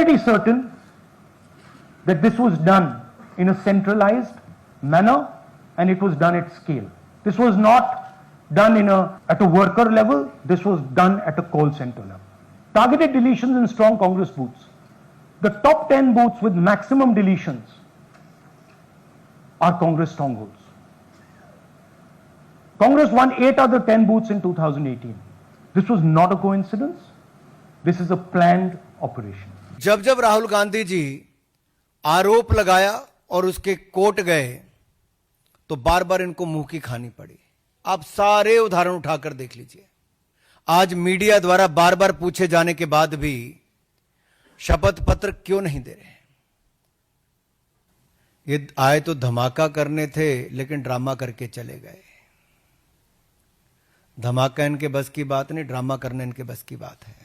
very certain that this was done in a centralized manner and it was done at scale. This was not done at a worker level, this was done at a call center level. Targeted deletions in strong Congress booths. The top 10 booths with maximum deletions are Congress strongholds. Congress won 8 other 10 booths in 2018. This was not a coincidence. This is a planned operation. जब जब राहुल गांधी जी आरोप लगाया और उसके court गए तो बार बार इनको मुंह की खानी पड़ी। आप सारे उदाहरण उठाकर देख लीजिए। आज मीडिया द्वारा बार बार पूछे जाने के बाद भी शपथ पत्र क्यों नहीं दे रहे? ये आए तो धमाका करने थे लेकिन ड्रामा करके चले गए। धमाका इनके बस की बात नहीं, ड्रामा करना इनके बस की बात है।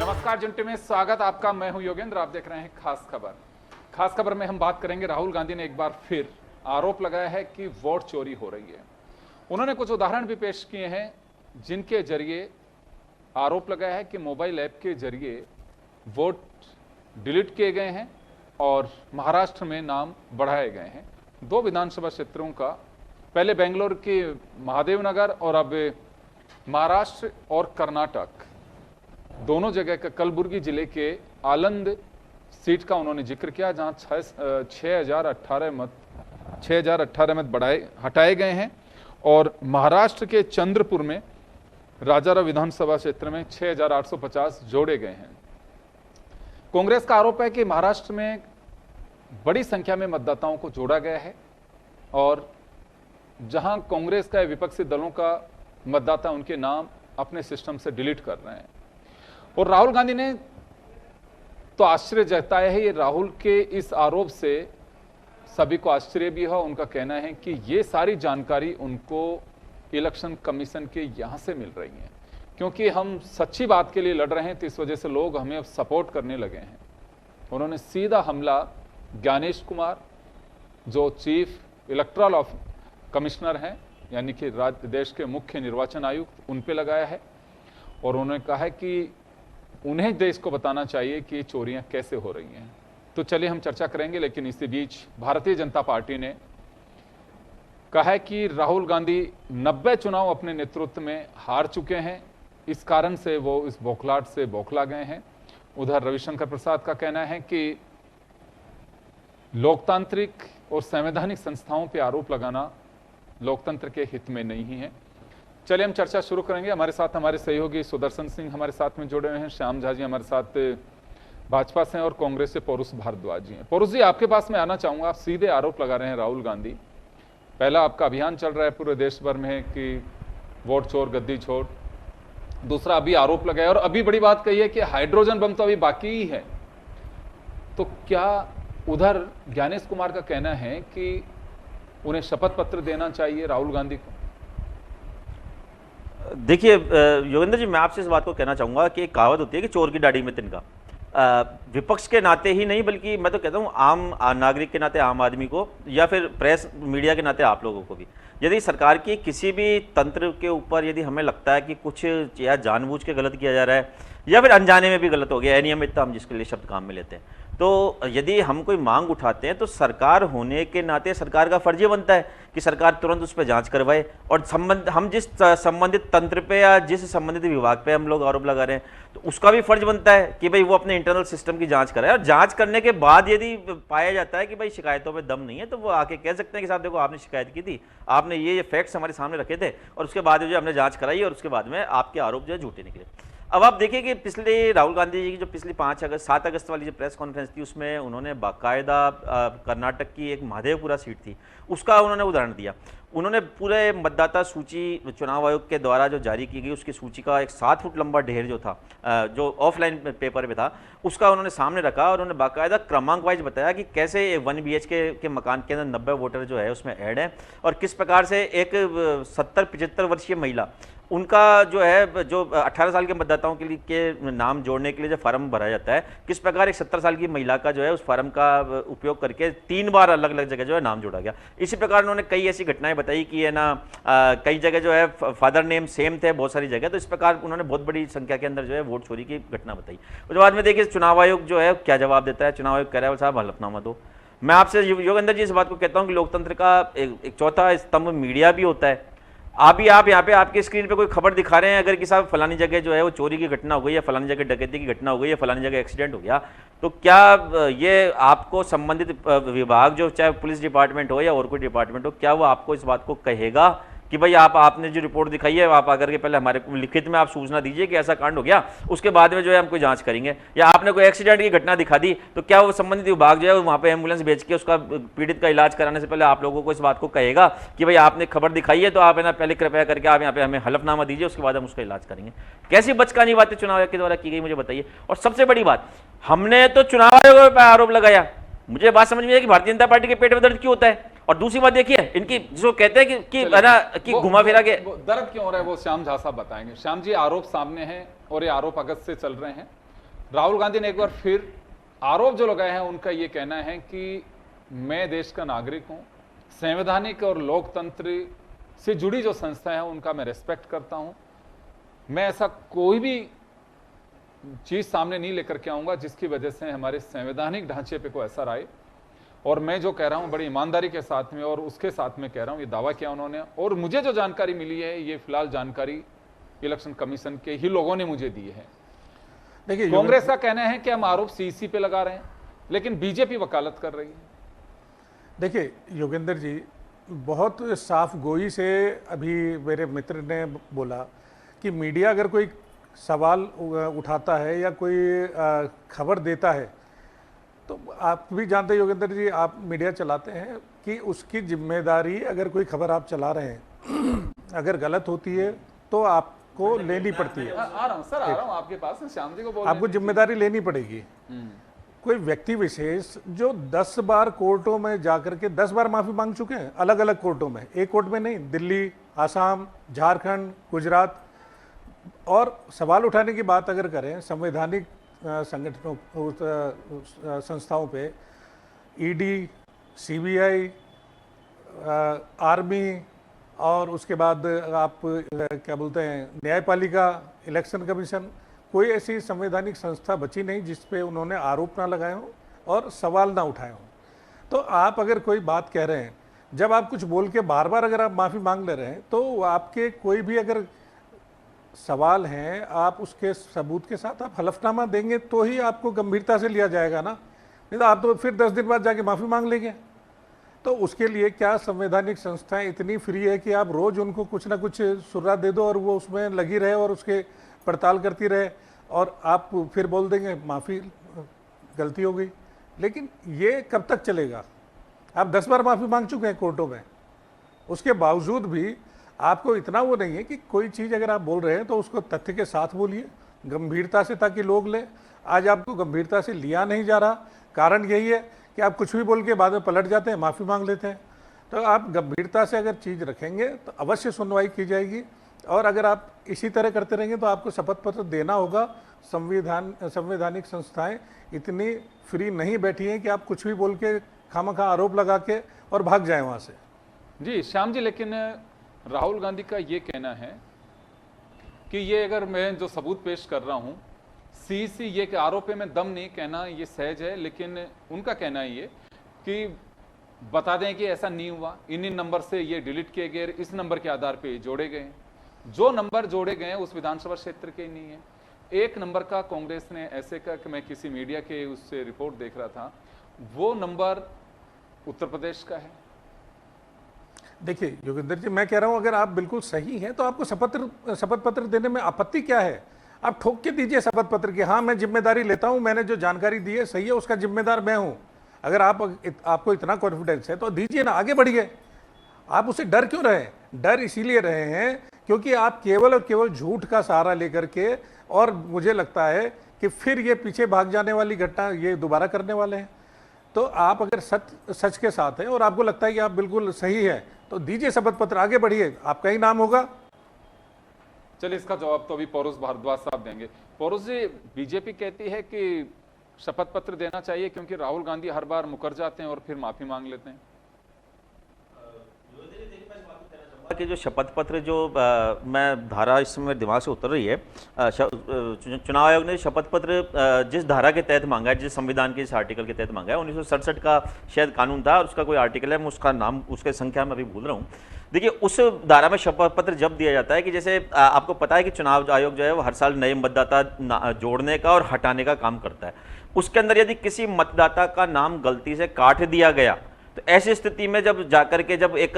नमस्कार जंटे में स्वागत आपका। मैं हूं योगेंद्र, आप देख रहे हैं खास खबर। खास खबर में हम बात करेंगे, राहुल गांधी ने एक बार फिर आरोप लगाया है कि वोट चोरी हो रही है। उन्होंने कुछ उदाहरण भी पेश किए हैं जिनके जरिए आरोप लगाया है कि मोबाइल ऐप के जरिए वोट डिलीट किए गए हैं और महाराष्ट्र में नाम बढ़ाए गए हैं। 2 विधानसभा क्षेत्रों का, पहले बेंगलोर के महादेव नगर और अब महाराष्ट्र और कर्नाटक, दोनों जगह का कलबुर्गी जिले के आलंद सीट का उन्होंने जिक्र किया, जहां 6018 मत हटाए गए हैं। और महाराष्ट्र के चंद्रपुर में राजाराव विधानसभा क्षेत्र में 6,850 जोड़े गए हैं। कांग्रेस का आरोप है कि महाराष्ट्र में बड़ी संख्या में मतदाताओं को जोड़ा गया है और जहां कांग्रेस का विपक्षी दलों का मतदाता उनके नाम अपने सिस्टम से डिलीट कर रहे हैं। और राहुल गांधी ने तो आश्चर्य जताया है। ये राहुल के इस आरोप से सभी को आश्चर्य भी हुआ। उनका कहना है कि ये सारी जानकारी उनको इलेक्शन कमीशन के यहां से मिल रही है, क्योंकि हम सच्ची बात के लिए लड़ रहे हैं, तो इस वजह से लोग हमें अब सपोर्ट करने लगे हैं। उन्होंने सीधा हमला ज्ञानेश कुमार, जो चीफ इलेक्टोरल कमिश्नर हैं, यानी कि देश के मुख्य निर्वाचन आयुक्त, उन पे लगाया है। और उन्होंने कहा है कि उन्हें देश को बताना चाहिए कि चोरियां कैसे हो रही हैं। तो चलिए हम चर्चा करेंगे, लेकिन इसी बीच भारतीय जनता पार्टी ने कहा है कि राहुल गांधी 90 चुनाव अपने नेतृत्व में हार चुके हैं, इस कारण से वो इस बौखलाहट से बौखला गए हैं। उधर रविशंकर प्रसाद का कहना है कि लोकतांत्रिक और संवैधानिक संस्थाओं पर आरोप लगाना लोकतंत्र के हित में नहीं है। चलिए हम चर्चा शुरू करेंगे। हमारे साथ हमारे सहयोगी सुदर्शन सिंह हमारे साथ में जुड़े हुए हैं, श्याम झा जी हमारे साथ भाजपा से हैं और कांग्रेस से पौरुष भारद्वाज जी हैं। पौरुष जी, आपके पास मैं आना चाहूंगा। आप सीधे आरोप लगा रहे हैं राहुल गांधी। पहला आपका अभियान चल रहा है पूरे देश भर में कि वोट छोड़ गद्दी छोड़, दूसरा अभी आरोप लगाया और अभी बड़ी बात कही है कि हाइड्रोजन बम तो अभी बाकी ही है। तो क्या उधर ज्ञानेश कुमार का कहना है कि उन्हें शपथ पत्र देना चाहिए राहुल गांधी को? देखिए योगेंद्र जी, मैं आपसे इस बात को कहना चाहूंगा कि एक कहावत होती है कि चोर की दाढ़ी में तिनका। विपक्ष के नाते ही नहीं, बल्कि मैं तो कहता हूँ आम नागरिक के नाते, आम आदमी को, या फिर प्रेस मीडिया के नाते आप लोगों को भी, यदि सरकार की किसी भी तंत्र के ऊपर यदि हमें लगता है कि कुछ या जानबूझ के गलत किया जा रहा है या फिर अनजाने में भी गलत हो गया, अनियमितता हम जिसके लिए शब्द काम में लेते हैं, तो यदि हम कोई मांग उठाते हैं तो सरकार होने के नाते सरकार का फर्ज ये बनता है कि सरकार तुरंत उस पर जांच करवाए। और हम जिस संबंधित तंत्र पे या जिस संबंधित विभाग पे हम लोग आरोप लगा रहे हैं, तो उसका भी फर्ज बनता है कि भाई वो अपने इंटरनल सिस्टम की जांच कराए। और जांच करने के बाद यदि पाया जाता है कि भाई शिकायतों में दम नहीं है, तो वो आके कह सकते हैं कि साहब देखो, आपने शिकायत की थी, आपने ये फैक्ट्स हमारे सामने रखे थे, और उसके बाद जो हमने जांच कराई और उसके बाद में आपके आरोप जो है झूठे निकले। अब आप देखिए कि पिछले राहुल गांधी जी की जो पिछली 7 अगस्त वाली जो प्रेस कॉन्फ्रेंस थी, उसमें उन्होंने बाकायदा कर्नाटक की एक महादेवपुरा सीट थी, उसका उन्होंने उदाहरण दिया। उन्होंने पूरे मतदाता सूची चुनाव आयोग के द्वारा जो जारी की गई उसकी सूची का एक 7 फुट लंबा ढेर जो था, जो ऑफलाइन पेपर पे था, उसका उन्होंने सामने रखा और उन्होंने बाकायदा क्रमांक वाइज बताया कि कैसे 1 BHK के मकान के अंदर 90 वोटर जो है उसमें ऐड है, और किस प्रकार से एक 70-75 वर्षीय महिला, उनका जो है जो 18 साल के मतदाताओं के लिए के नाम जोड़ने के लिए जो फार्म भरा जाता है, किस प्रकार एक 70 साल की महिला का जो है उस फार्म का उपयोग करके 3 बार अलग अलग जगह जो है नाम जोड़ा गया। इसी प्रकार उन्होंने कई ऐसी घटनाएं बताई कि है ना, कई जगह जो है फादर नेम सेम थे बहुत सारी जगह, तो इस प्रकार उन्होंने बहुत बड़ी संख्या के अंदर जो है वोट चोरी की घटना बताई। उसके बाद में देखिए चुनाव आयोग जो है क्या जवाब देता है। चुनाव आयोग कह रहा है साहब हलफनामा दो। मैं आपसे योगेंद्र जी इस बात को कहता हूँ कि लोकतंत्र का एक चौथा स्तंभ मीडिया भी होता है। आप यहाँ पे आपके स्क्रीन पे कोई खबर दिखा रहे हैं अगर कि साहब फलानी जगह जो है वो चोरी की घटना हो गई, या फलानी जगह डकैती की घटना हो गई, या फलानी जगह एक्सीडेंट हो गया, तो क्या ये आपको संबंधित विभाग जो चाहे पुलिस डिपार्टमेंट हो या और कोई डिपार्टमेंट हो, क्या वो आपको इस बात को कहेगा कि भाई आपने जो रिपोर्ट दिखाई है आप आकर के पहले हमारे लिखित में आप सूचना दीजिए कि ऐसा कांड हो गया, उसके बाद में जो है हम कोई जांच करेंगे। या आपने कोई एक्सीडेंट की घटना दिखा दी, तो क्या वो संबंधित विभाग जो है वहाँ पे एम्बुलेंस भेज के उसका पीड़ित का इलाज कराने से पहले आप लोगों को इस बात को कहेगा कि भाई आपने खबर दिखाई है तो आप है ना पहले कृपया करके आप यहाँ पे हमें हलफनामा दीजिए, उसके बाद हम उसका इलाज करेंगे। कैसी बचकानी बातें चुनाव आयोग के द्वारा की गई, मुझे बताइए। और सबसे बड़ी बात, हमने तो चुनाव आयोग पर आरोप लगाया, मुझे बात समझ में आई कि भारतीय जनता पार्टी के पेट में दर्द क्यों होता है। और दूसरी बात देखिए, इनकी जो कहते हैं कि घुमा फिरा के दर्द क्यों हो रहा है वो श्याम झा साहब बताएंगे। श्याम जी, आरोप सामने हैं और ये आरोप अगस्त से चल रहे हैं। राहुल गांधी ने एक बार फिर आरोप जो लगाए हैं, उनका ये कहना है कि मैं देश का नागरिक हूं, संवैधानिक और लोकतंत्र से जुड़ी जो संस्था है उनका मैं रेस्पेक्ट करता हूं, मैं ऐसा कोई भी चीज सामने नहीं लेकर के आऊंगा जिसकी वजह से हमारे संवैधानिक ढांचे पे कोई असर आए। और मैं जो कह रहा हूं बड़ी ईमानदारी के साथ में और उसके साथ में कह रहा हूं, ये दावा किया उन्होंने। और मुझे जो जानकारी मिली है, ये फिलहाल जानकारी इलेक्शन कमीशन के ही लोगों ने मुझे दी है। देखिए, कांग्रेस का कहना है कि हम आरोप सीईसी पे लगा रहे हैं, लेकिन बीजेपी वकालत कर रही है। देखिए योगेंद्र जी, बहुत साफ गोई से अभी मेरे मित्र ने बोला कि मीडिया अगर कोई सवाल उठाता है या कोई खबर देता है, तो आप भी जानते हैं योगेंद्र जी, आप मीडिया चलाते हैं, कि उसकी जिम्मेदारी, अगर कोई खबर आप चला रहे हैं अगर गलत होती है तो आपको लेनी पड़ती है। आ रहा हूँ सर, आ रहा हूँ आपके पास, श्याम जी को बोल आपको जिम्मेदारी लेनी पड़ेगी। कोई व्यक्ति विशेष जो 10 बार कोर्टों में जाकर के 10 बार माफी मांग चुके हैं, अलग अलग कोर्टों में, एक कोर्ट में नहीं, दिल्ली, आसाम, झारखंड, गुजरात, और सवाल उठाने की बात अगर करें संवैधानिक संगठनों, संस्थाओं पे, ईडी, सीबीआई, आर्मी, और उसके बाद आप क्या बोलते हैं, न्यायपालिका, इलेक्शन कमीशन, कोई ऐसी संवैधानिक संस्था बची नहीं जिस पे उन्होंने आरोप ना लगाए हों और सवाल ना उठाए हों। तो आप अगर कोई बात कह रहे हैं, जब आप कुछ बोल के बार बार अगर आप माफ़ी मांग ले रहे हैं, तो आपके कोई भी अगर सवाल हैं, आप उसके सबूत के साथ आप हलफनामा देंगे तो ही आपको गंभीरता से लिया जाएगा ना, नहीं तो आप तो फिर 10 दिन बाद जाके माफ़ी मांग लेंगे। तो उसके लिए क्या संवैधानिक संस्थाएं इतनी फ्री है कि आप रोज़ उनको कुछ ना कुछ सुर्रा दे दो और वो उसमें लगी रहे और उसके पड़ताल करती रहे, और आप फिर बोल देंगे माफ़ी, गलती हो गई। लेकिन ये कब तक चलेगा? आप 10 बार माफ़ी मांग चुके हैं कोर्टों में, उसके बावजूद भी आपको इतना वो नहीं है कि कोई चीज़ अगर आप बोल रहे हैं तो उसको तथ्य के साथ बोलिए, गंभीरता से, ताकि लोग लें। आज आपको गंभीरता से लिया नहीं जा रहा, कारण यही है कि आप कुछ भी बोल के बाद में पलट जाते हैं, माफ़ी मांग लेते हैं। तो आप गंभीरता से अगर चीज़ रखेंगे तो अवश्य सुनवाई की जाएगी, और अगर आप इसी तरह करते रहेंगे तो आपको शपथ पत्र देना होगा। संवैधानिक संस्थाएं इतनी फ्री नहीं बैठी हैं कि आप कुछ भी बोल के खामखा आरोप लगा के और भाग जाएं वहाँ से। जी श्याम जी, लेकिन राहुल गांधी का ये कहना है कि ये अगर मैं जो सबूत पेश कर रहा हूँ, सी ये कि आरोप में दम नहीं, कहना ये सहज है, लेकिन उनका कहना है ये कि बता दें कि ऐसा नहीं हुआ, इन नंबर से ये डिलीट किए गए, इस नंबर के आधार पे जोड़े गए। जो नंबर जोड़े गए उस विधानसभा क्षेत्र के नहीं है। एक नंबर का कांग्रेस ने ऐसे का कि मैं किसी मीडिया के उससे रिपोर्ट देख रहा था, वो नंबर उत्तर प्रदेश का है। देखिए योगेंद्र जी, मैं कह रहा हूं अगर आप बिल्कुल सही हैं तो आपको शपथ पत्र देने में आपत्ति क्या है? आप ठोक के दीजिए शपथ पत्र की, हाँ मैं जिम्मेदारी लेता हूं, मैंने जो जानकारी दी है सही है, उसका जिम्मेदार मैं हूं। अगर आपको इतना कॉन्फिडेंस है तो दीजिए ना, आगे बढ़िए। आप उससे डर क्यों रहे? डर इसीलिए रहे हैं क्योंकि आप केवल और केवल झूठ का सहारा लेकर के, और मुझे लगता है कि फिर ये पीछे भाग जाने वाली घटना ये दोबारा करने वाले हैं। तो आप अगर सच के साथ हैं और आपको लगता है कि आप बिल्कुल सही है तो दीजिए शपथ पत्र, आगे बढ़िए, आपका ही नाम होगा। चलिए इसका जवाब तो अभी पौरुष भारद्वाज साहब देंगे। पौरुष जी, बीजेपी कहती है कि शपथ पत्र देना चाहिए क्योंकि राहुल गांधी हर बार मुकर जाते हैं और फिर माफी मांग लेते हैं। कि जो शपथ पत्र जो मैं धारा इस समय दिमाग से उतर रही है, चुनाव आयोग ने शपथ पत्र जिस धारा के तहत मांगा है, जिस संविधान के इस आर्टिकल के तहत मांगा है, 1967 का शायद कानून था और उसका कोई आर्टिकल है, मैं उसका नाम, उसके संख्या मैं अभी भूल रहा हूँ। देखिए उस धारा में शपथ पत्र जब दिया जाता है कि जैसे आपको पता है कि चुनाव आयोग जो है वो हर साल नए मतदाता जोड़ने का और हटाने का काम करता है। उसके अंदर यदि किसी मतदाता का नाम गलती से काट दिया गया तो ऐसी स्थिति में जब जाकर के जब एक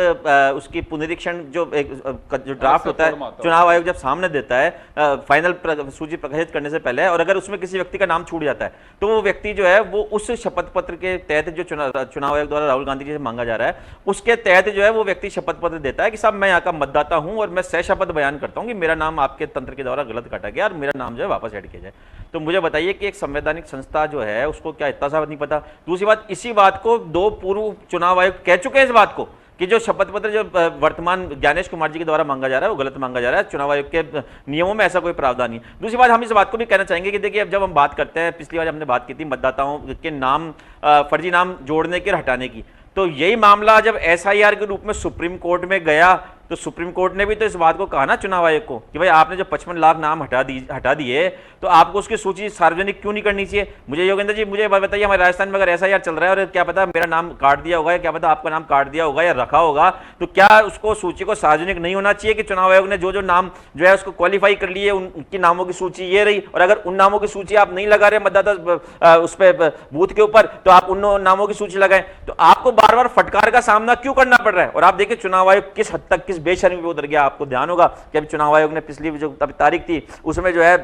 उसकी पुनरीक्षण जो ड्राफ्ट होता है चुनाव आयोग जब सामने देता है फाइनल सूची प्रकाशित करने से पहले, और अगर उसमें किसी व्यक्ति का नाम छूट जाता है तो वो व्यक्ति जो है वो उस शपथ पत्र के तहत जो चुनाव आयोग द्वारा राहुल गांधी जी से मांगा जा रहा है उसके तहत जो है वो व्यक्ति शपथ पत्र देता है कि साहब मैं यहाँ का मतदाता हूँ और मैं सशपथ बयान करता हूँ कि मेरा नाम आपके तंत्र के द्वारा गलत काटा गया और मेरा नाम जो है वापस ऐड किया जाए। तो मुझे बताइए कि एक संवैधानिक संस्था जो है उसको क्या इतना सा नहीं पता? दूसरी बात, इसी बात को 2 पूर्व चुनाव आयोग कह चुके हैं इस बात को कि जो शपथ पत्र जो वर्तमान ज्ञानेश कुमार जी के द्वारा मांगा जा रहा है वो गलत मांगा जा रहा है, चुनाव आयोग के नियमों में ऐसा कोई प्रावधान नहीं। दूसरी बात, हम इस बात को भी कहना चाहेंगे कि देखिए अब जब हम बात करते हैं, पिछली बार हमने बात की थी मतदाताओं के नाम फर्जी नाम जोड़ने के हटाने की, तो यही मामला जब SIR के रूप में सुप्रीम कोर्ट में गया तो सुप्रीम कोर्ट ने भी तो इस बात को कहा ना चुनाव आयोग को कि भाई आपने जो 55 लाख नाम हटा दिए तो आपको उसकी सूची सार्वजनिक क्यों नहीं करनी चाहिए। मुझे योगेंद्र जी मुझे बताइए, हमारे राजस्थान में अगर ऐसा यार चल रहा है और क्या पता मेरा नाम काट दिया होगा या क्या पता आपका नाम काट दिया होगा या रखा होगा, तो क्या उसको सूची को सार्वजनिक नहीं होना चाहिए कि चुनाव आयोग ने जो जो नाम जो है उसको क्वालिफाई कर लिए उनकी नामों की सूची ये रही, और अगर उन नामों की सूची आप नहीं लगा रहे मतदाता उस पर बूथ के ऊपर तो आप उन नामों की सूची लगाएं, तो आपको बार बार फटकार का सामना क्यों करना पड़ रहा है। और आप देखिए चुनाव आयोग किस हद तक किस बेशर्मी पे उतर गया। आपको ध्यान होगा कि अभी चुनाव आयोग ने पिछली जो तारीख थी उसमें जो है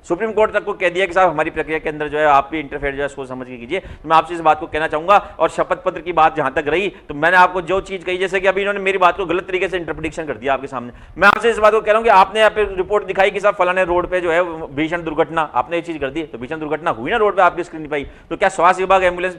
सुप्रीम कोर्ट तक को कह दिया कि साहब हमारी प्रक्रिया के अंदर जो है आप भी इंटरफेयर जो है सोच समझ के कीजिए। तो मैं आपसे इस बात को कहना चाहूंगा। और शपथ पत्र की बात जहां तक रही तो मैंने आपको जो चीज कही, जैसे कि अभी इन्होंने मेरी बात को गलत तरीके से इंटरप्रिटेशन कर दिया आपके सामने, मैं आपसे इस बात को कह रहा हूं कि आपने यहाँ पे रिपोर्ट दिखाई कि साहब फलाने रोड पे जो है भीषण दुर्घटना, आपने ये चीज कर दी तो भीषण दुर्घटना हुई ना रोड पे, आपकी स्क्रीन नहीं पाई, तो क्या स्वास्थ्य विभाग एम्बुलेंस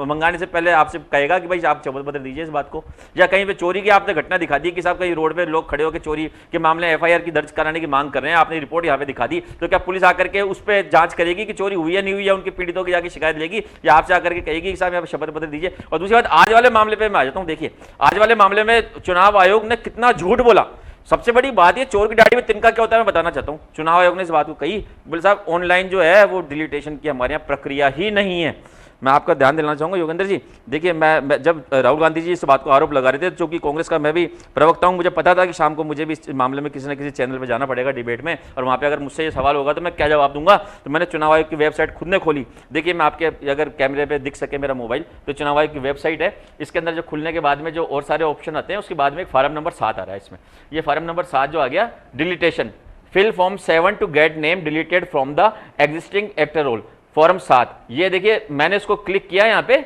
मंगाने से पहले आपसे कहेगा कि भाई आप शपथ पत्र दीजिए इस बात को। या कहीं पे चोरी की आपने घटना दिखा दी कि साहब कहीं रोड पे लोग खड़े होकर चोरी के मामले एफआईआर की दर्ज कराने की मांग कर रहे हैं, आपने रिपोर्ट यहाँ पे दिखा दी, तो क्या पुलिस आकर के उस पर जांच करेगी कि चोरी हुई या नहीं हुई, या उनके पीड़ितों की जाकर शिकायत लेगी, या आपसे आकर के कहेगी कि साहब यहाँ शपथ पत्र दीजिए। और दूसरी बात आज वाले मामले पे मैं आ जाता हूँ। देखिए आज वाले मामले में चुनाव आयोग ने कितना झूठ बोला। सबसे बड़ी बात ये चोर की दाढ़ी में तिनका क्या होता है मैं बताना चाहता हूं। चुनाव आयोग ने इस बात को कही, बोले साहब ऑनलाइन जो है वो डिलीटेशन की हमारे यहाँ प्रक्रिया ही नहीं है। मैं आपका ध्यान दिलाना चाहूंगा योगेंद्र जी, देखिए मैं जब राहुल गांधी जी इस बात को आरोप लगा रहे थे, क्योंकि कांग्रेस का मैं भी प्रवक्ता हूं, मुझे पता था कि शाम को मुझे भी इस मामले में किसी न किसी चैनल पे जाना पड़ेगा डिबेट में, और वहां पे अगर मुझसे ये सवाल होगा तो मैं क्या जवाब दूंगा। तो मैंने चुनाव आयोग की वेबसाइट खुद ने खोली। देखिए मैं आपके अगर कैमरे पर दिख सके मेरा मोबाइल, तो चुनाव आयोग की वेबसाइट है, इसके अंदर जो खुलने के बाद में जो और सारे ऑप्शन आते हैं उसके बाद में एक फार्म नंबर 7 आ रहा है। इसमें ये फार्म नंबर 7 जो आ गया, deletion, fill form 7 to get name deleted from the existing actor roll, form 7। ये देखिए मैंने इसको क्लिक किया, यहाँ पे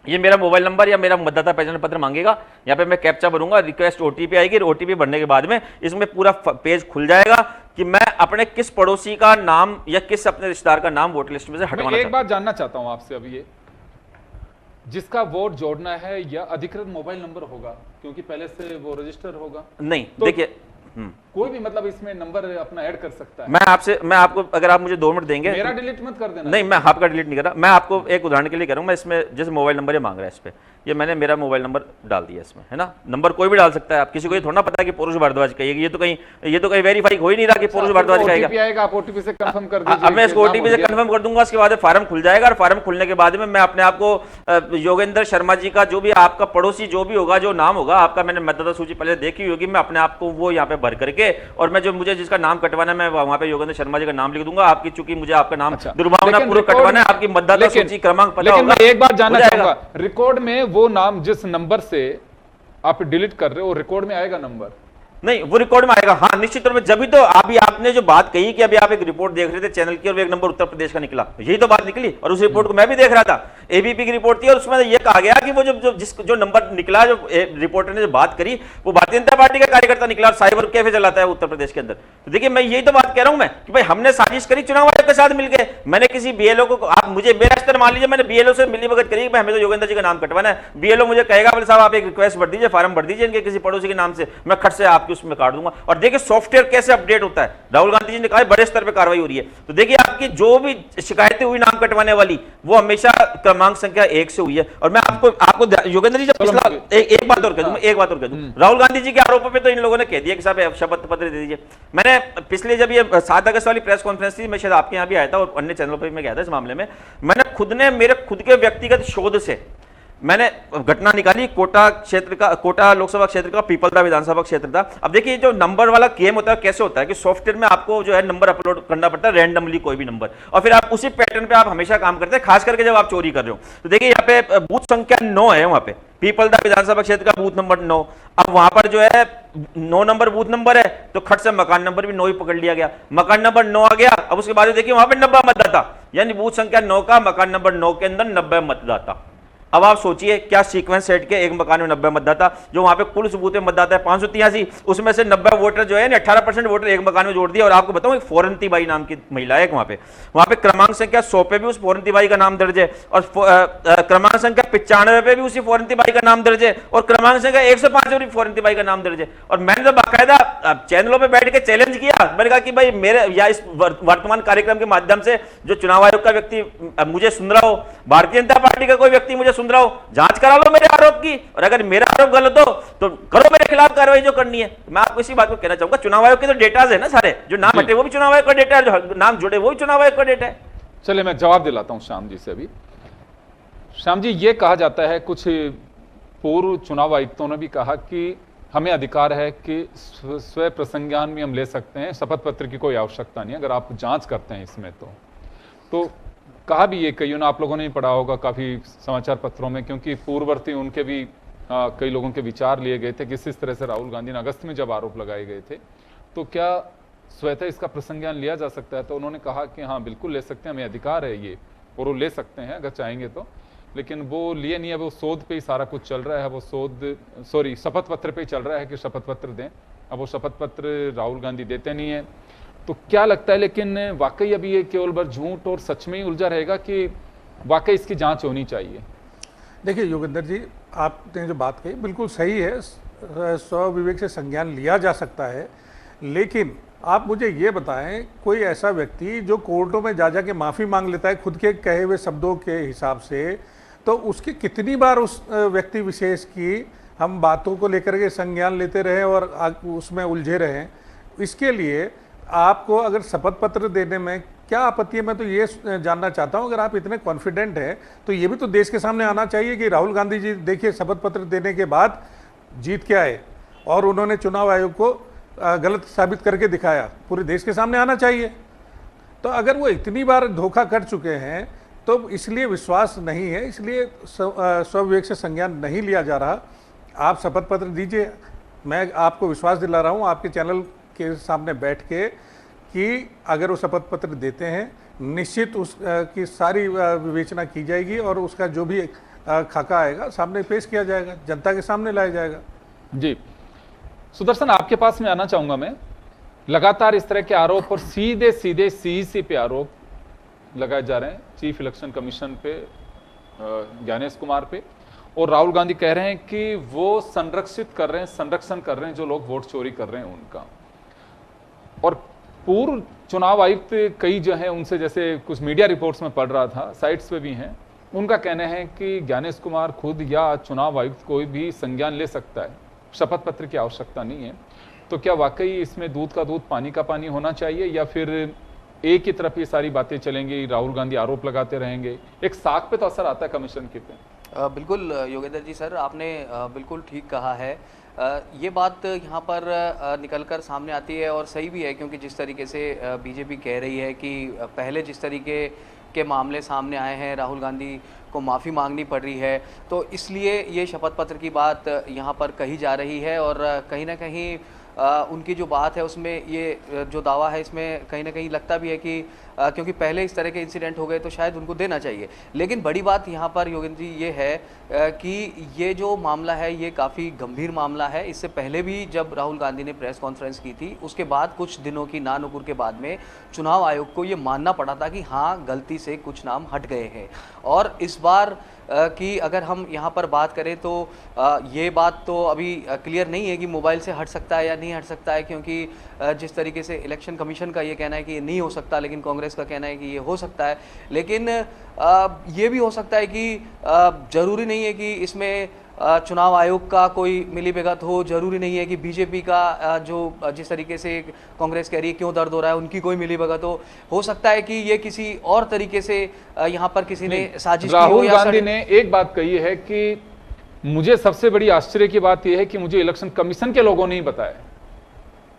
ये मेरा मोबाइल नंबर या मेरा मतदाता पहचान पत्र मांगेगा, यहाँ पे मैं कैप्चा भरूंगा, रिक्वेस्ट ओटीपी आएगी, ओटीपी भरने के बाद में इसमें पूरा पेज खुल जाएगा कि मैं अपने किस पड़ोसी का नाम या किस अपने रिश्तेदार का नाम वोटर लिस्ट में से हटवाना मैं एक बात जानना चाहता हूं आपसे अभी, ये जिसका वोट जोड़ना है या अधिकृत मोबाइल नंबर होगा, क्योंकि पहले से वो रजिस्टर होगा नहीं तो देखिए कोई भी मतलब इसमें नंबर अपना ऐड कर सकता है। मैं आपको अगर आप मुझे 2 मिनट देंगे, मेरा डिलीट मत कर देना। नहीं मैं आपका डिलीट नहीं कर रहा, मैं आपको एक उदाहरण के लिए कह रहा हूं। मैं इसमें जैसे मोबाइल नंबर ये मांग रहा है, इस पे ये मैंने मेरा मोबाइल नंबर डाल दिया इसमें, है ना, नंबर कोई भी डाल सकता है, आप किसी को ये थोड़ा ना पता है कि पौरुष भारद्वाज कहेगी, ये तो कहीं वेरीफाई हो ही नहीं रहा कि पौरुष भारद्वाज कहेगा। आप ओटीपी से कंफर्म कर दीजिए। अब मैं इसको ओटीपी से कंफर्म कर दूंगा, उसके बाद फार्म खुल जाएगा, और फार्म खुलने के बाद में मैं अपने आप को योगेंद्र शर्मा जी का जो भी आपका पड़ोसी जो भी होगा, जो नाम होगा आपका, मैंने मतदाता सूची पहले देखी होगी, मैं अपने आप को वो यहाँ पे भर करके, और मैं जो मुझे जिसका नाम कटवाना है मैं वहां पे योगेंद्र शर्मा जी का नाम लिख दूंगा। आपकी चूंकि मुझे आपका नाम दुर्भावनापूर्वक कटवाना है, आपकी मतदाता सूची क्रमांक पता होगा। लेकिन मैं एक बात जानना चाहूंगा, रिकॉर्ड में वो नाम जिस नंबर से आप डिलीट कर रहे हो रिकॉर्ड में आएगा नंबर? नहीं, वो रिकॉर्ड में आएगा, हाँ निश्चित तौर पे। जब भी तो अभी आपने जो बात कही कि अभी आप एक रिपोर्ट देख रहे थे चैनल की और एक नंबर उत्तर प्रदेश का निकला, यही तो बात निकली, और उस रिपोर्ट को मैं भी देख रहा था, एबीपी की रिपोर्ट थी, और उसमें यह कहा गया कि वो जो नंबर निकला, जो रिपोर्टर ने जो बात करी वो भारतीय जनता पार्टी का कार्यकर्ता निकला और साइबर कैफे चलाता है उत्तर प्रदेश के अंदर। तो देखिए मैं यही तो बात कह रहा हूं मैं कि भाई हमने साजिश करी चुनाव आयोग के साथ मिलकर, मैंने किसी बीएलओ को, आप मुझे मेरा स्तर मान लीजिए, मैंने बीएलओ से मिली भगत करी, हमें तो योगेंद्र जी का नाम कटवाना है, बीएलओ मुझे कहेगा बोले साहब आप एक रिक्वेस्ट भर दीजिए, फार्म भर दीजिए इनके किसी पड़ोसी के नाम से, मैं खट से आपकी उसमें काट दूंगा। और देखिए सॉफ्टवेयर कैसे अपडेट होता है, राहुल गांधी जी ने कहा बड़े स्तर पर कार्रवाई हो रही है। तो देखिए आपकी जो भी शिकायतें हुई नाम कटवाने वाली वो हमेशा क्रमांक संख्या 1 से हुई है। और मैं आपको योगेंद्र जी जब पिछला एक बात और कह दूं, राहुल गांधी जी के आरोपों पे तो इन लोगों ने कह दिया कि साहब शपथ पत्र दे दीजिए। मैंने पिछले जब ये 7 अगस्त वाली प्रेस कॉन्फ्रेंस थी, मैं शायद आपके यहाँ भी आया था और अन्य चैनलों पर मैं गया था इस मामले में, मैंने खुद ने मेरे खुद के व्यक्तिगत शोध से मैंने घटना निकाली, कोटा क्षेत्र का, कोटा लोकसभा क्षेत्र का पीपलदा विधानसभा क्षेत्र था। अब देखिए जो नंबर वाला गेम होता है कैसे होता है कि सॉफ्टवेयर में आपको जो है नंबर अपलोड करना पड़ता है रैंडमली कोई भी नंबर, और फिर आप उसी पैटर्न पे आप हमेशा काम करते हैं, खास करके जब आप चोरी कर रहे हो। तो देखिए यहाँ पे बूथ संख्या 9 है, वहां पे पीपलदा विधानसभा क्षेत्र का बूथ नंबर 9। अब वहां पर जो है 9 नंबर बूथ नंबर है, तो खट से मकान नंबर भी 9 ही पकड़ लिया गया, मकान नंबर 9 आ गया। अब उसके बाद देखिए वहां पे 90 मतदाता, यानी बूथ संख्या 9 का मकान नंबर 9 के अंदर 90 मतदाता। अब आप सोचिए क्या सीक्वेंस सेट के, एक मकान में 90 मतदाता, जो वहां पे कुल सबूत में मतदाता है 583, उसमें से 90 वोटर जो है 18% वोटर एक मकान में जोड़ दिया। और आपको बताऊं एक फोरंती बाई नाम की महिला है वहां पे क्रमांक संख्या 100 पे भी उस फोरंती बाई का नाम दर्ज है, और क्रमांक संख्या 95 पे भी उसी फोरंती बाई का नाम दर्ज है, और क्रमांक संख्या 105 पे भी फोरंती बाई का नाम दर्ज है। और मैंने तो बाकायदा चैनलों पर बैठ के चैलेंज किया, मैंने कहा कि भाई मेरे या इस वर्तमान कार्यक्रम के माध्यम से जो चुनाव आयोग का व्यक्ति मुझे सुन रहा हो, भारतीय जनता पार्टी का कोई व्यक्ति मुझे सुन रहा हूं, जांच करा लो मेरे आरोप की, और अगर मेरा आरोप गलत हो तो करो मेरे खिलाफ कार्रवाई जो करनी है। मैं आपको इसी बात को कहना चाहूंगा, चुनाव आयोग के तो डेटाज है ना सारे, जो नाम हटे वो भी चुनाव आयोग का डेटा है, जो नाम जुड़े वो भी चुनाव आयोग का डेटा है। चलिए मैं जवाब दिलाता हूं श्याम जी से अभी। श्याम जी, ये कहा जाता है, कुछ पूर्व चुनाव आयुक्तों ने भी कहा कि हमें अधिकार है कि स्व प्रसंज्ञान में हम ले सकते हैं, शपथ पत्र की कोई आवश्यकता नहीं अगर आप जांच करते हैं इसमें। तो कहा भी ये कईयों ने, आप लोगों ने ही पढ़ा होगा काफी समाचार पत्रों में, क्योंकि पूर्ववर्ती उनके भी कई लोगों के विचार लिए गए थे कि इस तरह से राहुल गांधी ने अगस्त में जब आरोप लगाए गए थे तो क्या स्वतः इसका प्रसंज्ञान लिया जा सकता है। तो उन्होंने कहा कि हाँ बिल्कुल ले सकते हैं, हमें अधिकार है ये, और वो ले सकते हैं अगर चाहेंगे तो, लेकिन वो लिए नहीं है। वो शोध पे ही सारा कुछ चल रहा है, वो शपथ पत्र पे ही चल रहा है कि शपथ पत्र दें। अब वो शपथ पत्र राहुल गांधी देते नहीं है। तो क्या लगता है, लेकिन वाकई अभी ये केवल बस झूठ और सच में ही उलझा रहेगा कि वाकई इसकी जांच होनी चाहिए? देखिए योगेंद्र जी, आपने जो बात कही बिल्कुल सही है, स्वविवेक से संज्ञान लिया जा सकता है, लेकिन आप मुझे ये बताएं, कोई ऐसा व्यक्ति जो कोर्टों में जा के माफ़ी मांग लेता है खुद के कहे हुए शब्दों के हिसाब से, तो उसकी कितनी बार उस व्यक्ति विशेष की हम बातों को लेकर के संज्ञान लेते रहे और उसमें उलझे रहें। इसके लिए आपको अगर शपथ पत्र देने में क्या आपत्ति है, मैं तो ये जानना चाहता हूं, अगर आप इतने कॉन्फिडेंट हैं तो ये भी तो देश के सामने आना चाहिए कि राहुल गांधी जी देखिए शपथ पत्र देने के बाद जीत के आए और उन्होंने चुनाव आयोग को गलत साबित करके दिखाया, पूरे देश के सामने आना चाहिए। तो अगर वो इतनी बार धोखा कर चुके हैं तो इसलिए विश्वास नहीं है, इसलिए स्वविवेक से संज्ञान नहीं लिया जा रहा। आप शपथ पत्र दीजिए, मैं आपको विश्वास दिला रहा हूँ आपके चैनल के सामने बैठ के कि अगर वो शपथ पत्र देते हैं निश्चित उसकी सारी विवेचना की जाएगी और उसका जो भी खाका आएगा सामने पेश किया जाएगा, जनता के सामने लाया जाएगा। जी सुदर्शन, आपके पास में आना चाहूंगा मैं। लगातार इस तरह के आरोप और सीधे सीधे सीईसी पे आरोप लगाए जा रहे हैं, चीफ इलेक्शन कमीशन पे, ज्ञानेश कुमार पे, और राहुल गांधी कह रहे हैं कि वो संरक्षित कर रहे हैं, संरक्षण कर रहे हैं जो लोग वोट चोरी कर रहे हैं उनका। और पूर्व चुनाव आयुक्त कई जो है उनसे, जैसे कुछ मीडिया रिपोर्ट्स में पढ़ रहा था, साइट्स पे भी हैं, उनका कहना है कि ज्ञानेश कुमार खुद या चुनाव आयुक्त कोई भी संज्ञान ले सकता है, शपथ पत्र की आवश्यकता नहीं है। तो क्या वाकई इसमें दूध का दूध पानी का पानी होना चाहिए, या फिर एक ही तरफ ये सारी बातें चलेंगी, राहुल गांधी आरोप लगाते रहेंगे? एक साख पे तो असर आता है कमीशन के पे। बिल्कुल योगेंद्र जी सर, आपने बिल्कुल ठीक कहा है। ये बात यहाँ पर निकल कर सामने आती है और सही भी है, क्योंकि जिस तरीके से बीजेपी कह रही है कि पहले जिस तरीके के मामले सामने आए हैं, राहुल गांधी को माफ़ी मांगनी पड़ रही है, तो इसलिए ये शपथ पत्र की बात यहाँ पर कही जा रही है। और कहीं ना कहीं उनकी जो बात है उसमें ये जो दावा है इसमें कहीं ना कहीं लगता भी है कि क्योंकि पहले इस तरह के इंसिडेंट हो गए तो शायद उनको देना चाहिए। लेकिन बड़ी बात यहाँ पर योगेंद्र जी ये है कि ये जो मामला है ये काफ़ी गंभीर मामला है। इससे पहले भी जब राहुल गांधी ने प्रेस कॉन्फ्रेंस की थी, उसके बाद कुछ दिनों की नानुपुर के बाद में चुनाव आयोग को ये मानना पड़ा था कि हाँ गलती से कुछ नाम हट गए हैं। और इस बार कि अगर हम यहाँ पर बात करें तो ये बात तो अभी क्लियर नहीं है कि मोबाइल से हट सकता है या नहीं हट सकता है, क्योंकि जिस तरीके से इलेक्शन कमीशन का ये कहना है कि ये नहीं हो सकता, लेकिन कांग्रेस का कहना है कि ये हो सकता है। लेकिन ये भी हो सकता है कि ज़रूरी नहीं है कि इसमें चुनाव आयोग का कोई मिलीभगत हो, जरूरी नहीं है कि बीजेपी का जो जिस तरीके से कांग्रेस कह रही है क्यों दर्द हो रहा है उनकी कोई मिलीभगत हो सकता है कि ये किसी और तरीके से यहाँ पर किसी ने साजिश की हो। राहुल गांधी ने एक बात कही है कि मुझे सबसे बड़ी आश्चर्य की बात यह है कि मुझे इलेक्शन कमीशन के लोगों ने ही बताया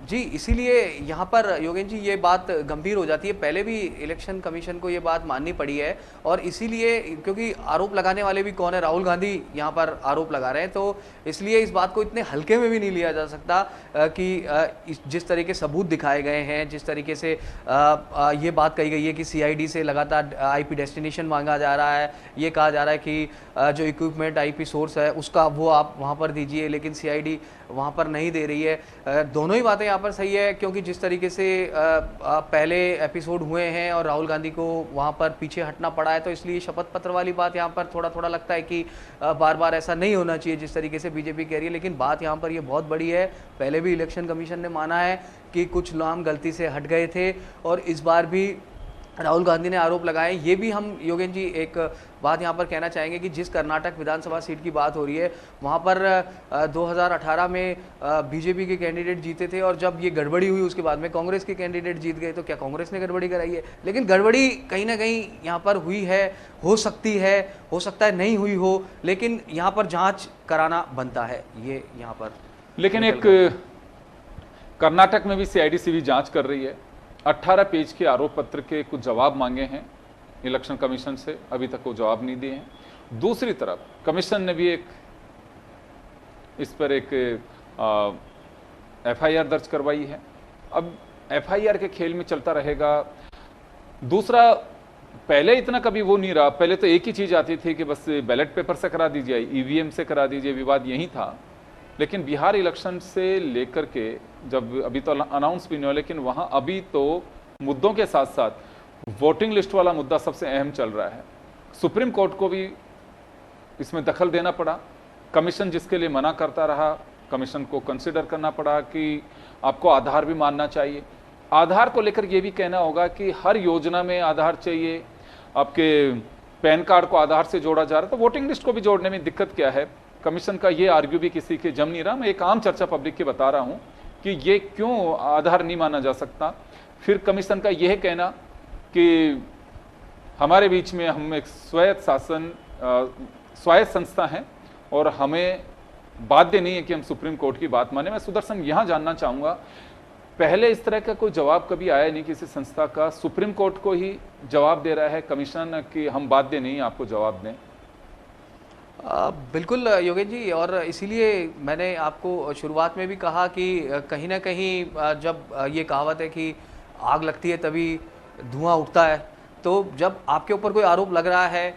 जी, इसीलिए यहाँ पर योगेंद्र जी ये बात गंभीर हो जाती है। पहले भी इलेक्शन कमीशन को ये बात माननी पड़ी है और इसीलिए क्योंकि आरोप लगाने वाले भी कौन है, राहुल गांधी यहाँ पर आरोप लगा रहे हैं, तो इसलिए इस बात को इतने हल्के में भी नहीं लिया जा सकता कि जिस तरीके सबूत दिखाए गए हैं, जिस तरीके से ये बात कही गई है कि CID से लगातार IP डेस्टिनेशन मांगा जा रहा है, ये कहा जा रहा है कि जो इक्विपमेंट IP सोर्स है उसका वो आप वहाँ पर दीजिए, लेकिन CID वहाँ पर नहीं दे रही है। दोनों ही बातें यहाँ पर सही है, क्योंकि जिस तरीके से पहले एपिसोड हुए हैं और राहुल गांधी को वहाँ पर पीछे हटना पड़ा है, तो इसलिए शपथ पत्र वाली बात यहाँ पर थोड़ा थोड़ा लगता है कि बार बार ऐसा नहीं होना चाहिए जिस तरीके से बीजेपी कह रही है। लेकिन बात यहाँ पर ये बहुत बड़ी है, पहले भी इलेक्शन कमीशन ने माना है कि कुछ नाम गलती से हट गए थे और इस बार भी राहुल गांधी ने आरोप लगाए। ये भी हम योगेन जी एक बात यहाँ पर कहना चाहेंगे कि जिस कर्नाटक विधानसभा सीट की बात हो रही है वहाँ पर 2018 में बीजेपी के कैंडिडेट जीते थे और जब ये गड़बड़ी हुई उसके बाद में कांग्रेस के कैंडिडेट जीत गए। तो क्या कांग्रेस ने गड़बड़ी कराई है? लेकिन गड़बड़ी कहीं ना कहीं यहाँ पर हुई है, हो सकती है, हो सकता है नहीं हुई हो, लेकिन यहाँ पर जाँच कराना बनता है ये यहाँ पर। लेकिन एक कर्नाटक में भी सीआईडी जांच कर रही है। 18 पेज के आरोप पत्र के कुछ जवाब मांगे हैं इलेक्शन कमीशन से, अभी तक वो जवाब नहीं दिए हैं। दूसरी तरफ कमीशन ने भी इस पर एक एफआईआर दर्ज करवाई है। अब एफआईआर के खेल में चलता रहेगा। दूसरा, पहले इतना कभी वो नहीं रहा। पहले तो एक ही चीज आती थी कि बस बैलेट पेपर से करा दीजिए, ईवीएम से करा दीजिए, विवाद यही था। लेकिन बिहार इलेक्शन से लेकर के, जब अभी तो अनाउंस भी नहीं हुआ, लेकिन वहां अभी तो मुद्दों के साथ साथ वोटिंग लिस्ट वाला मुद्दा सबसे अहम चल रहा है। सुप्रीम कोर्ट को भी इसमें दखल देना पड़ा। कमीशन जिसके लिए मना करता रहा, कमीशन को कंसिडर करना पड़ा कि आपको आधार भी मानना चाहिए। आधार को लेकर यह भी कहना होगा कि हर योजना में आधार चाहिए। आपके पैन कार्ड को आधार से जोड़ा जा रहा है, तो वोटिंग लिस्ट को भी जोड़ने में दिक्कत क्या है? कमीशन का ये आर्ग्यू भी किसी के जम नहीं रहा। मैं एक आम चर्चा पब्लिक की बता रहा हूं कि ये क्यों आधार नहीं माना जा सकता। फिर कमीशन का यह कहना कि हमारे बीच में हम एक स्वायत्त संस्था हैं और हमें बाध्य नहीं है कि हम सुप्रीम कोर्ट की बात माने। मैं सुदर्शन यहां जानना चाहूंगा, पहले इस तरह का कोई जवाब कभी आया नहीं किसी संस्था का? सुप्रीम कोर्ट को ही जवाब दे रहा है कमीशन कि हम बाध्य नहीं आपको जवाब दें। बिल्कुल योगेश जी, और इसीलिए मैंने आपको शुरुआत में भी कहा कि कहीं ना कहीं जब ये कहावत है कि आग लगती है तभी धुआं उठता है, तो जब आपके ऊपर कोई आरोप लग रहा है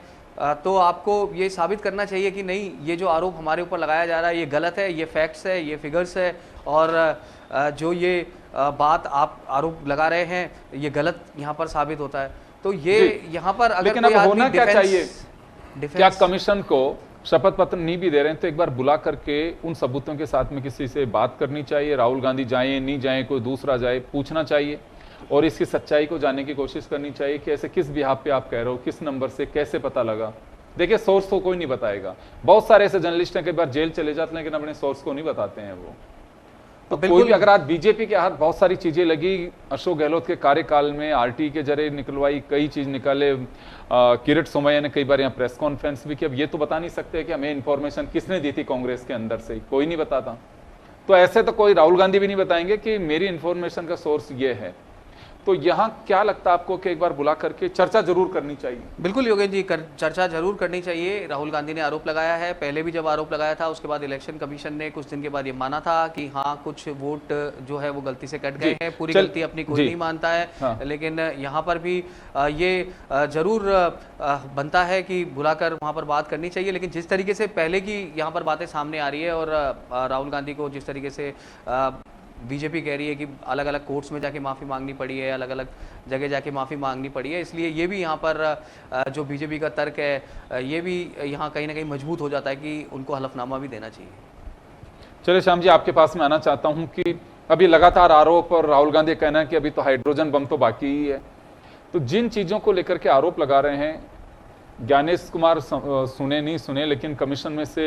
तो आपको ये साबित करना चाहिए कि नहीं, ये जो आरोप हमारे ऊपर लगाया जा रहा है ये गलत है, ये फैक्ट्स है, ये फिगर्स है, और जो ये बात आप आरोप लगा रहे हैं ये गलत यहाँ पर साबित होता है। तो ये यहाँ पर अगर लेकिन अब होना क्या चाहिए? क्या कमीशन को शपथ पत्र नहीं भी दे रहे हैं तो एक बार बुला करके उन सबूतों के साथ में किसी से बात करनी चाहिए। राहुल गांधी जाए नहीं जाए, कोई दूसरा जाए, पूछना चाहिए और इसकी सच्चाई को जानने की कोशिश करनी चाहिए कि ऐसे किस बिहाफ पे आप कह रहे हो, किस नंबर से, कैसे पता लगा। देखिए, सोर्स तो कोई नहीं बताएगा। बहुत सारे ऐसे जर्नलिस्ट हैं कई बार जेल चले जाते हैं लेकिन अपने सोर्स को नहीं बताते हैं वो। तो कोई भी, अगर आज बीजेपी के हाथ बहुत सारी चीजें लगी, अशोक गहलोत के कार्यकाल में आरटी के जरिए निकलवाई, कई चीज निकाले, किरीट सोमैया ने कई बार यहाँ प्रेस कॉन्फ्रेंस भी की। अब ये तो बता नहीं सकते कि हमें इन्फॉर्मेशन किसने दी थी कांग्रेस के अंदर से, कोई नहीं बताता। तो ऐसे तो कोई राहुल गांधी भी नहीं बताएंगे कि मेरी इन्फॉर्मेशन का सोर्स ये है। तो यहाँ क्या लगता है आपको कि एक बार बुला करके चर्चा जरूर करनी चाहिए? बिल्कुल योगेश जी, चर्चा जरूर करनी चाहिए। राहुल गांधी ने आरोप लगाया है, पहले भी जब आरोप लगाया था उसके बाद इलेक्शन कमीशन ने कुछ दिन के बाद ये माना था कि हाँ, कुछ वोट जो है वो गलती से कट गए हैं, पूरी गलती अपनी कोई नहीं मानता है। हाँ। लेकिन यहाँ पर भी ये जरूर बनता है कि बुलाकर वहाँ पर बात करनी चाहिए। लेकिन जिस तरीके से पहले की यहाँ पर बातें सामने आ रही है और राहुल गांधी को जिस तरीके से बीजेपी कह रही है कि अलग अलग कोर्ट्स में जाके माफ़ी मांगनी पड़ी है, अलग अलग जगह जाके माफ़ी मांगनी पड़ी है, इसलिए ये भी यहाँ पर जो बीजेपी का तर्क है ये भी यहाँ कहीं ना कहीं मजबूत हो जाता है कि उनको हलफनामा भी देना चाहिए। चलिए श्याम जी, आपके पास में आना चाहता हूँ कि अभी लगातार आरोप और राहुल गांधी कहना है कि अभी तो हाइड्रोजन बम तो बाकी ही है। तो जिन चीज़ों को लेकर के आरोप लगा रहे हैं, ज्ञानेश कुमार सुने नहीं सुने, लेकिन कमीशन में से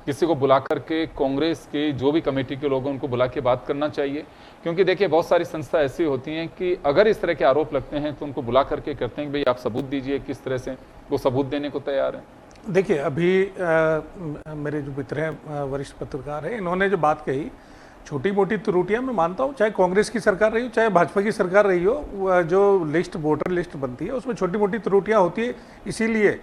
किसी को बुला करके, कांग्रेस के जो भी कमेटी के लोग हैं उनको बुला के बात करना चाहिए। क्योंकि देखिए, बहुत सारी संस्था ऐसी होती हैं कि अगर इस तरह के आरोप लगते हैं तो उनको बुला करके कहते हैं कि भाई आप सबूत दीजिए, किस तरह से वो सबूत देने को तैयार हैं। देखिए, अभी मेरे जो मित्र हैं, वरिष्ठ पत्रकार हैं, इन्होंने जो बात कही, छोटी मोटी त्रुटियां मैं मानता हूं, चाहे कांग्रेस की सरकार रही हो चाहे भाजपा की सरकार रही हो, जो लिस्ट, वोटर लिस्ट बनती है उसमें छोटी मोटी त्रुटियां होती है। इसीलिए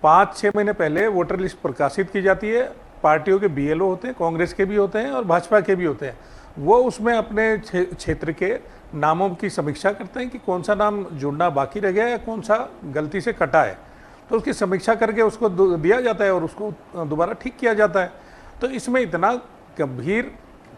5-6 महीने पहले वोटर लिस्ट प्रकाशित की जाती है। पार्टियों के बीएलओ होते हैं, कांग्रेस के भी होते हैं और भाजपा के भी होते हैं। वो उसमें अपने क्षेत्र के नामों की समीक्षा करते हैं कि कौन सा नाम जुड़ना बाकी रह गया या कौन सा गलती से कटा है, तो उसकी समीक्षा करके उसको दिया जाता है और उसको दोबारा ठीक किया जाता है। तो इसमें इतना गंभीर,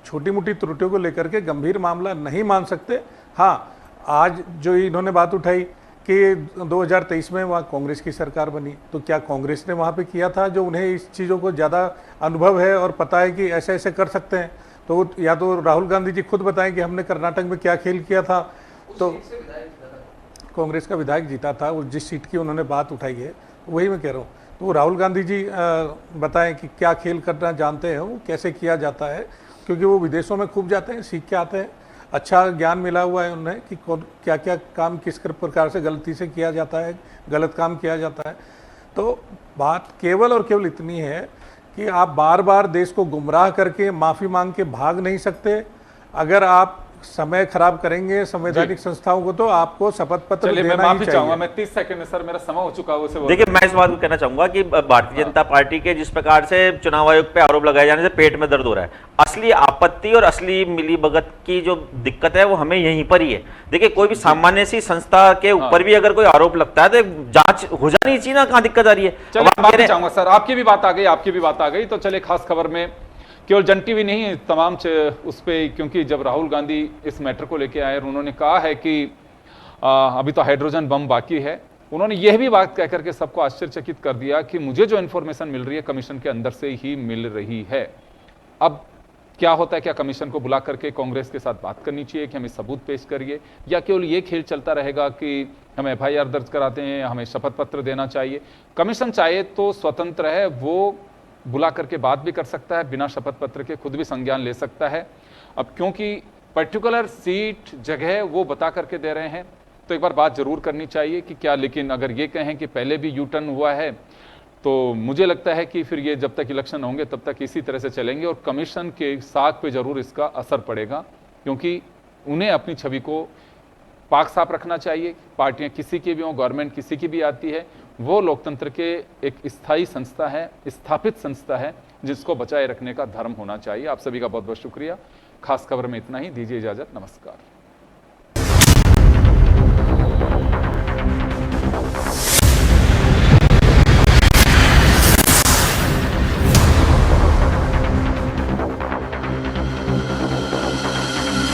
छोटी मोटी त्रुटियों को लेकर के गंभीर मामला नहीं मान सकते। हाँ, आज जो इन्होंने बात उठाई कि 2023 में वहाँ कांग्रेस की सरकार बनी, तो क्या कांग्रेस ने वहाँ पे किया था जो उन्हें इस चीज़ों को ज़्यादा अनुभव है और पता है कि ऐसे ऐसे कर सकते हैं? तो या तो राहुल गांधी जी खुद बताएं कि हमने कर्नाटक में क्या खेल किया था। तो कांग्रेस का विधायक जीता था, उस जिस सीट की उन्होंने बात उठाई है वही मैं कह रहा हूँ। तो राहुल गांधी जी बताएं कि क्या खेल करना जानते हैं, वो कैसे किया जाता है, क्योंकि वो विदेशों में खूब जाते हैं, सीख के आते हैं, अच्छा ज्ञान मिला हुआ है उन्हें कि क्या क्या काम किस प्रकार से गलती से किया जाता है, गलत काम किया जाता है। तो बात केवल और केवल इतनी है कि आप बार बार देश को गुमराह करके माफ़ी मांग के भाग नहीं सकते। अगर आप समय खराब करेंगे संवैधानिक संस्थाओं को तो आपको शपथ पत्र चलिए, मैं देना ही माफी चाहूंगा, चाहिए। मैं 30 सेकंड में, सर मेरा समय हो चुका है उसे बोल- देखिए, मैं इस बात को कहना चाहूंगा कि भारतीय जनता पार्टी के जिस प्रकार से चुनाव आयोग पे आरोप लगाए जाने से पेट में दर्द हो रहा है, असली आपत्ति और असली मिलीभगत की जो दिक्कत है वो हमें यहीं पर ही है। देखिए, कोई भी सामान्य सी संस्था के ऊपर भी अगर कोई आरोप लगता है तो जांच हो जानी चाहिए ना, कहाँ दिक्कत आ रही है। चलिए, माफी चाहूंगा सर, आपकी भी बात आ गई, आपकी भी बात आ गई। तो चलिए, खास खबर में केवल जन टीवी नहीं, तमाम उस पे, क्योंकि जब राहुल गांधी इस मैटर को लेके आए और उन्होंने कहा है कि अभी तो हाइड्रोजन बम बाकी है, उन्होंने यह भी बात कह करके सबको आश्चर्यचकित कर दिया कि मुझे जो इंफॉर्मेशन मिल रही है कमीशन के अंदर से ही मिल रही है। अब क्या होता है, क्या कमीशन को बुला करके कांग्रेस के साथ बात करनी चाहिए कि हमें सबूत पेश करिए, या केवल ये खेल चलता रहेगा कि हम FIR दर्ज कराते हैं, हमें शपथ पत्र देना चाहिए। कमीशन चाहे तो स्वतंत्र है, वो बुला करके बात भी कर सकता है, बिना शपथ पत्र के खुद भी संज्ञान ले सकता है। अब क्योंकि पर्टिकुलर सीट जगह वो बता करके दे रहे हैं, तो एक बार बात जरूर करनी चाहिए कि क्या। लेकिन अगर ये कहें कि पहले भी यू टर्न हुआ है, तो मुझे लगता है कि फिर ये जब तक इलेक्शन होंगे तब तक इसी तरह से चलेंगे और कमीशन के साख पे जरूर इसका असर पड़ेगा, क्योंकि उन्हें अपनी छवि को पाक साफ रखना चाहिए। पार्टियां किसी की भी हों, गवर्नमेंट किसी की भी आती है, वो लोकतंत्र के एक स्थायी संस्था है, स्थापित संस्था है, जिसको बचाए रखने का धर्म होना चाहिए। आप सभी का बहुत बहुत शुक्रिया। खास खबर में इतना ही, दीजिए इजाजत, नमस्कार।